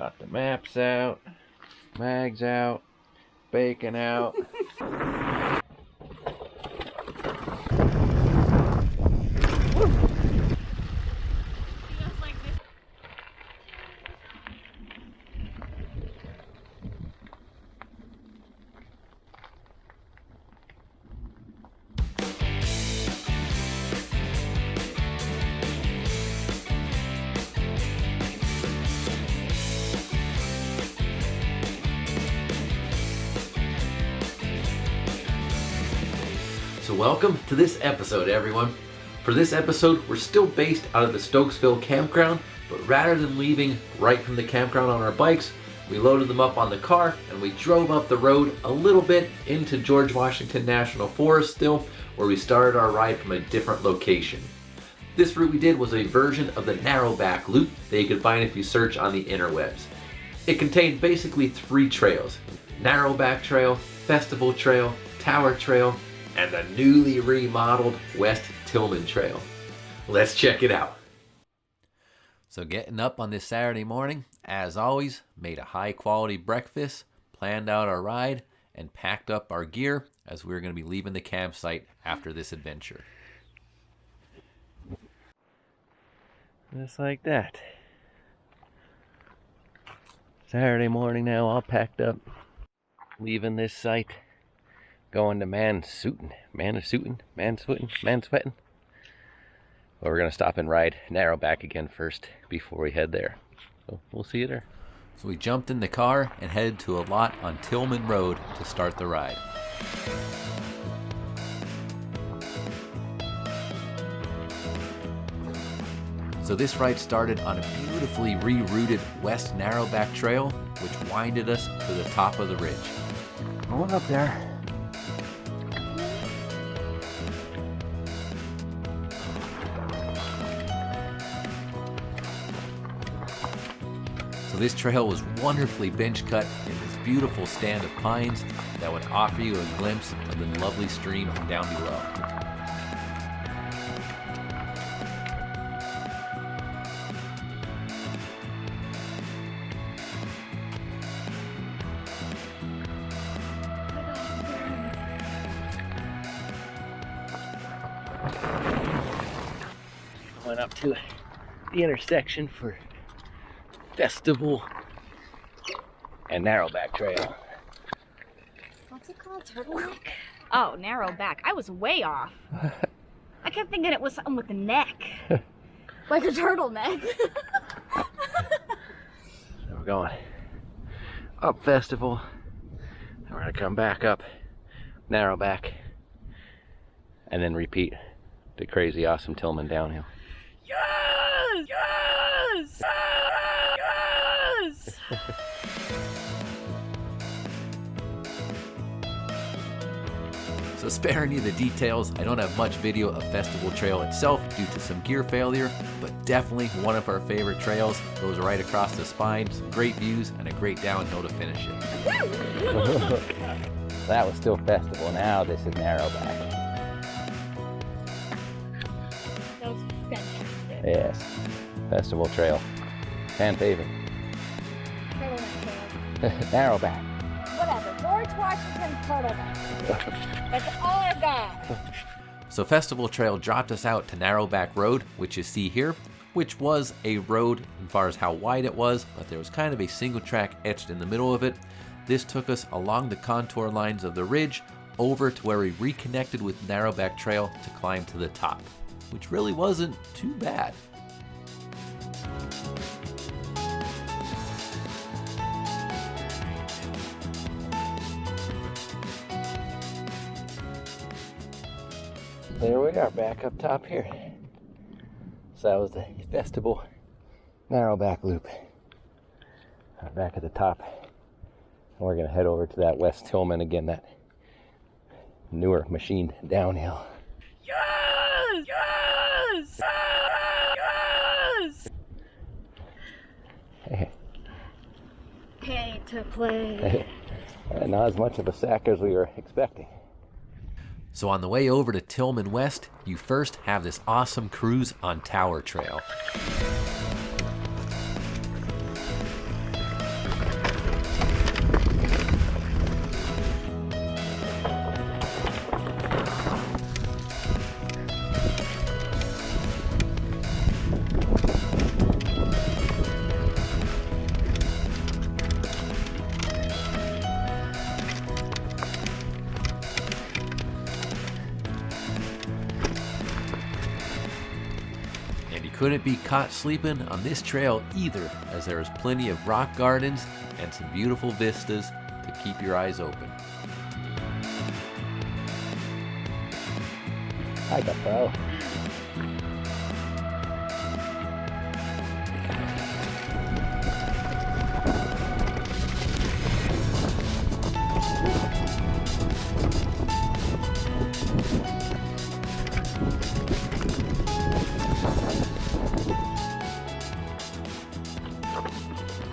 Got the maps out, mags out, bacon out. So welcome to this episode, everyone. For this episode, we're still based out of the Stokesville Campground, but rather than leaving right from the campground on our bikes, we loaded them up on the car and we drove up the road a little bit into George Washington National Forest still, where we started our ride from a different location. This route we did was a version of the Narrowback loop that you can find if you search on the interwebs. It contained basically 3 trails: Narrowback Trail, Festival Trail, Tower Trail, and the newly remodeled West Tillman Trail. Let's check it out. So getting up on this Saturday morning, as always, made a high quality breakfast, planned out our ride, and packed up our gear as we were going to be leaving the campsite after this adventure. Just like that. Saturday morning now, all packed up, leaving this site. Going to Mansweetin. But we're going to stop and ride Narrowback again first before we head there. So we'll see you there. So we jumped in the car and headed to a lot on Tillman Road to start the ride. So this ride started on a beautifully rerouted West Narrowback Trail, which winded us to the top of the ridge. Going up there. So this trail was wonderfully bench cut in this beautiful stand of pines that would offer you a glimpse of the lovely stream down below. Went up to the intersection for Festival and Narrowback Trail. What's it called? Turtleneck? Oh, Narrowback. I was way off. I kept thinking it was something with a neck. Like a turtleneck. So we're going up Festival, and we're going to come back up Narrowback, and then repeat the crazy awesome Tillman downhill. Yes! Yes! Yes! So sparing you the details, I don't have much video of Festival Trail itself due to some gear failure, but definitely one of our favorite trails. Goes right across the spine, some great views, and a great downhill to finish it. That was still Festival. Now this is Narrowback. That was fantastic. Yes, Festival Trail. Fan favorite. Turtleneck trail. Narrowback. Whatever. George Washington turtleneck. That's all I got. So Festival Trail dropped us out to Narrowback Road, which you see here, which was a road as far as how wide it was, but there was kind of a single track etched in the middle of it. This took us along the contour lines of the ridge over to where we reconnected with Narrowback Trail to climb to the top, which really wasn't too bad. There we are, back up top here. So that was the Festival Narrowback loop. Back at the top. And we're going to head over to that West Tillman again, that newer machined downhill. Yes! Yes! Yes! Hey. Pay to play. Not as much of a sack as we were expecting. So on the way over to Tillman West, you first have this awesome cruise on Tower Trail. couldn't be caught sleeping on this trail either, as there is plenty of rock gardens and some beautiful vistas to keep your eyes open. Hi, Buffalo.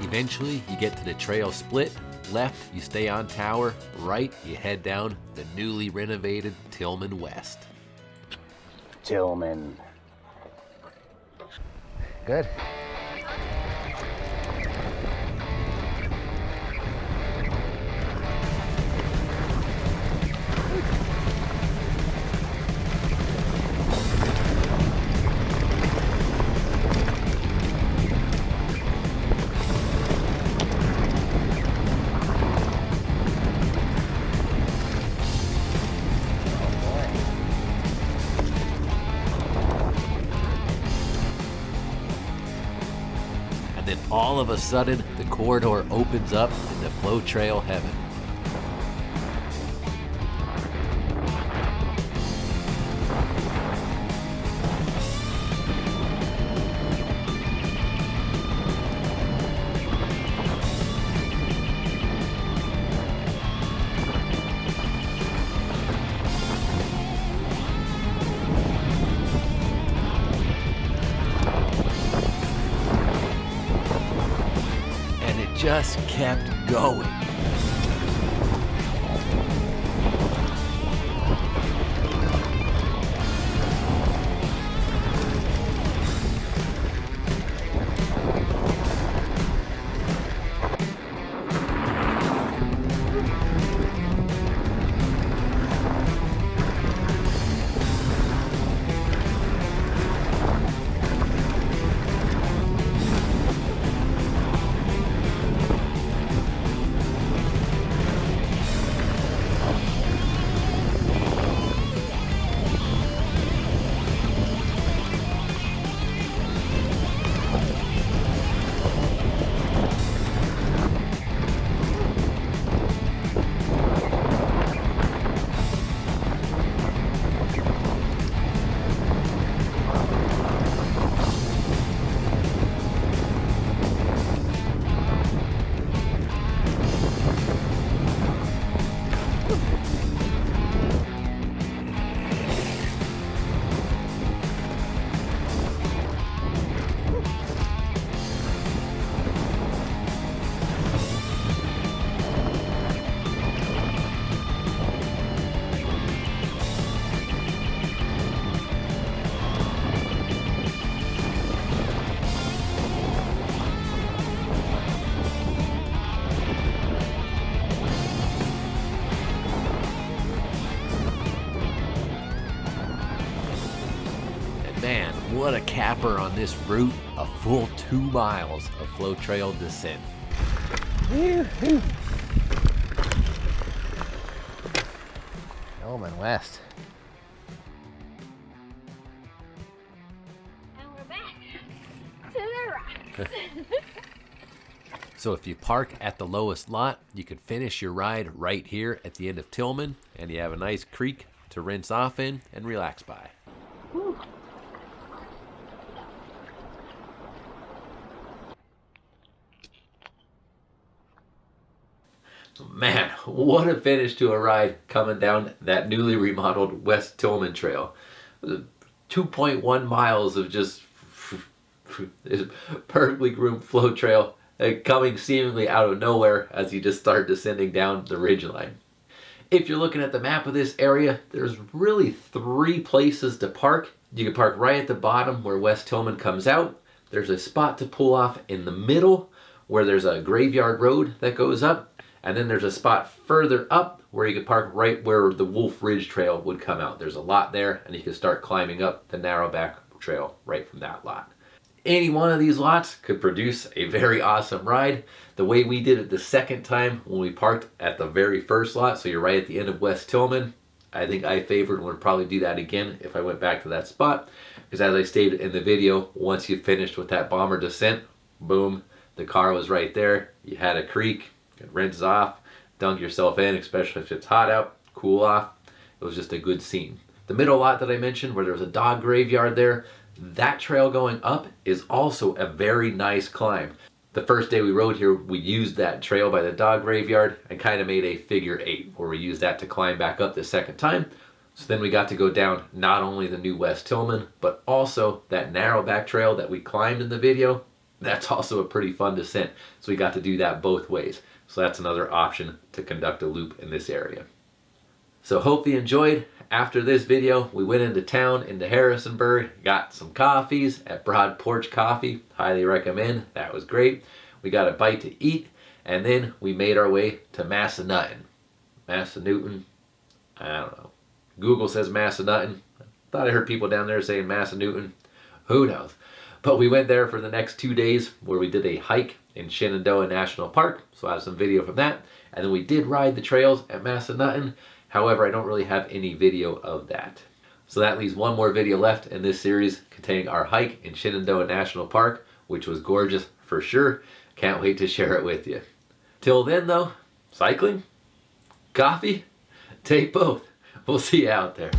Eventually, you get to the trail split. Left, you stay on Tower. Right, you head down the newly renovated Tillman West. Tillman. Good. Then all of a sudden, the corridor opens up into flow trail heaven. Just kept going. Man, what a capper on this route, a full 2 miles of flow trail descent. Woo-hoo. Tillman West. And we're back to the rocks. So if you park at the lowest lot, you can finish your ride right here at the end of Tillman, and you have a nice creek to rinse off in and relax by. Whew. Man, what a finish to a ride coming down that newly remodeled West Tillman Trail. 2.1 miles of just perfectly groomed flow trail coming seemingly out of nowhere as you just start descending down the ridgeline. If you're looking at the map of this area, there's really 3 places to park. You can park right at the bottom where West Tillman comes out. There's a spot to pull off in the middle where there's a graveyard road that goes up. And then there's a spot further up where you can park right where the Wolf Ridge Trail would come out. There's a lot there, and you can start climbing up the Narrowback Trail right from that lot. Any one of these lots could produce a very awesome ride. The way we did it the second time when we parked at the very first lot, so you're right at the end of West Tillman, I think I favored and would probably do that again if I went back to that spot. Because as I stated in the video, once you finished with that bomber descent, boom, the car was right there. You had a creek, you could rinse off, dunk yourself in, especially if it's hot out, cool off. It was just a good scene. The middle lot that I mentioned, where there was a dog graveyard there, that trail going up is also a very nice climb. The first day we rode here, we used that trail by the dog graveyard and kind of made a figure 8 where we used that to climb back up the second time. So then we got to go down not only the new West Tillman, but also that Narrowback trail that we climbed in the video. That's also a pretty fun descent. So we got to do that both ways. So that's another option to conduct a loop in this area. So hope you enjoyed. After this video, we went into town, into Harrisonburg, got some coffees at Broad Porch Coffee. Highly recommend. That was great. We got a bite to eat, and then we made our way to Massanutten. Massanutten? I don't know. Google says Massanutten. Thought I heard people down there saying Massanutten. Who knows? But we went there for the next 2 days where we did a hike in Shenandoah National Park. So I have some video from that. And then we did ride the trails at Massanutten. However, I don't really have any video of that. So that leaves one more video left in this series containing our hike in Shenandoah National Park, which was gorgeous for sure. Can't wait to share it with you. Till then though, cycling, coffee, take both. We'll see you out there.